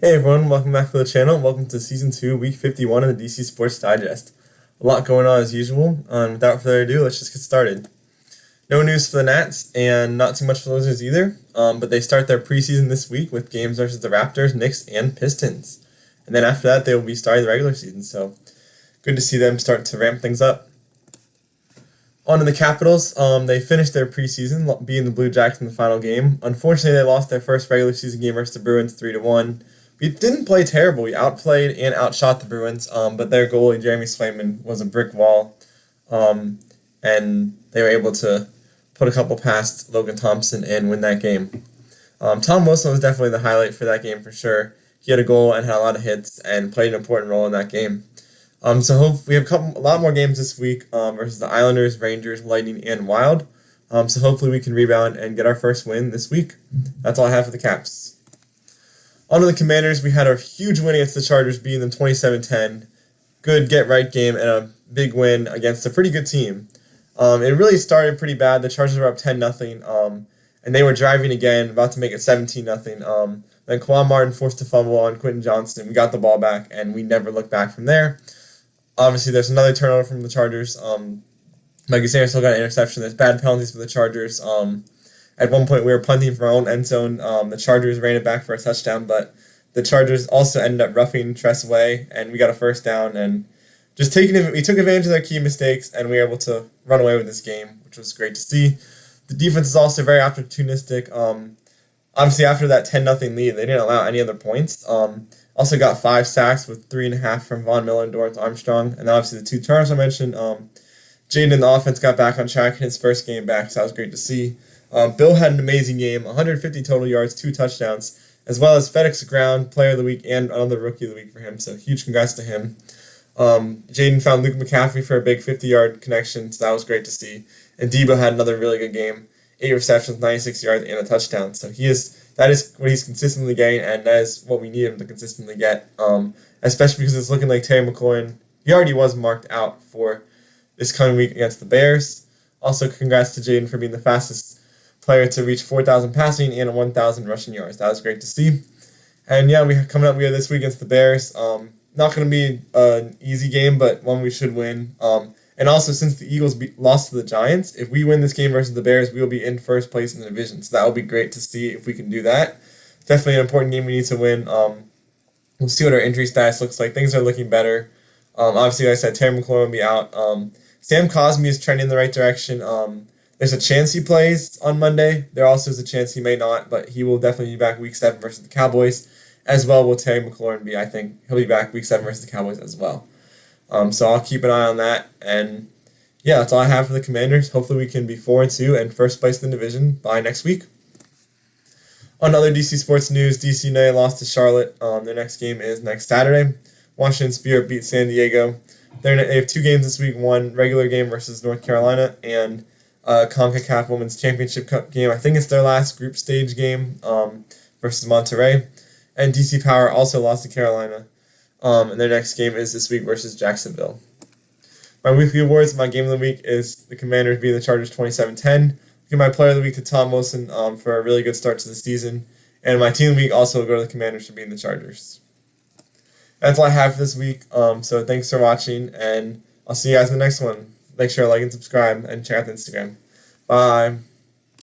Hey everyone, welcome back to the channel. Welcome to Season 2, Week 51 of the DC Sports Digest. A lot going on as usual. Without further ado, let's just get started. No news for the Nats, and not too much for the Wizards either, but they start their preseason this week with games versus the Raptors, Knicks, and Pistons. And then after that, they will be starting the regular season, so good to see them start to ramp things up. On to the Capitals. They finished their preseason, beating the Blue Jackets in the final game. Unfortunately, they lost their first regular season game versus the Bruins 3-1. We didn't play terrible. We outplayed and outshot the Bruins, but their goalie, Jeremy Swayman, was a brick wall, and they were able to put a couple past Logan Thompson and win that game. Tom Wilson was definitely the highlight for that game for sure. He had a goal and had a lot of hits and played an important role in that game. So we have a lot more games this week versus the Islanders, Rangers, Lightning, and Wild. So hopefully we can rebound and get our first win this week. That's all I have for the Caps. On to the Commanders, we had a huge win against the Chargers, beating them 27-10. Good get-right game and a big win against a pretty good team. It really started pretty bad. The Chargers were up 10-0, and they were driving again, about to make it 17-0. Then Kawhi Martin forced a fumble on Quentin Johnston. We got the ball back, and we never looked back from there. Obviously, there's another turnover from the Chargers. Mikey Sanders still got an interception. There's bad penalties for the Chargers. At one point, we were punting from our own end zone. The Chargers ran it back for a touchdown, but the Chargers also ended up roughing Tress Way, and we got a first down. And we took advantage of their key mistakes, and we were able to run away with this game, which was great to see. The defense is also very opportunistic. Obviously, after that 10-0 lead, they didn't allow any other points. Also got 5 sacks with 3.5 from Von Miller and Dorrance Armstrong, and obviously the 2 turnovers I mentioned. Jaden in the offense got back on track in his first game back, so that was great to see. Bill had an amazing game, 150 total yards, 2 touchdowns, as well as FedEx Ground Player of the Week and another Rookie of the Week for him, so huge congrats to him. Jaden found Luke McCaffrey for a big 50-yard connection, so that was great to see. And Debo had another really good game, 8 receptions, 96 yards, and a touchdown. So that is what he's consistently getting, and that is what we need him to consistently get, especially because it's looking like Terry McLaurin, he already was marked out for this coming week against the Bears. Also, congrats to Jaden for being the fastest player to reach 4,000 passing and 1,000 rushing yards. That was great to see. And yeah, we have this week against the Bears. Not going to be an easy game, but one we should win. And also, since the Eagles lost to the Giants, if we win this game versus the Bears, we will be in first place in the division. So that will be great to see if we can do that. Definitely an important game we need to win. We'll see what our injury status looks like. Things are looking better. Obviously, like I said, Terry McLaurin will be out. Sam Cosmi is trending in the right direction. There's a chance he plays on Monday. There also is a chance he may not, but he will definitely be back Week 7 versus the Cowboys. As well will Terry McLaurin be. I think he'll be back Week 7 versus the Cowboys as well. So I'll keep an eye on that. And yeah, that's all I have for the Commanders. Hopefully we can be 4-2 and first place in the division by next week. On other DC sports news, DC United lost to Charlotte. Their next game is next Saturday. Washington Spirit beat San Diego. They have 2 games this week, one regular game versus North Carolina, and CONCACAF Women's Championship Cup game. I think it's their last group stage game versus Monterrey. And DC Power also lost to Carolina. And their next game is this week versus Jacksonville. My weekly awards, my game of the week is the Commanders beating the Chargers 27-10. Give my player of the week to Tom Wilson for a really good start to the season. And my team of the week also will go to the Commanders for beating the Chargers. That's all I have for this week. So thanks for watching, and I'll see you guys in the next one. Make sure to like and subscribe and check out the Instagram. Bye.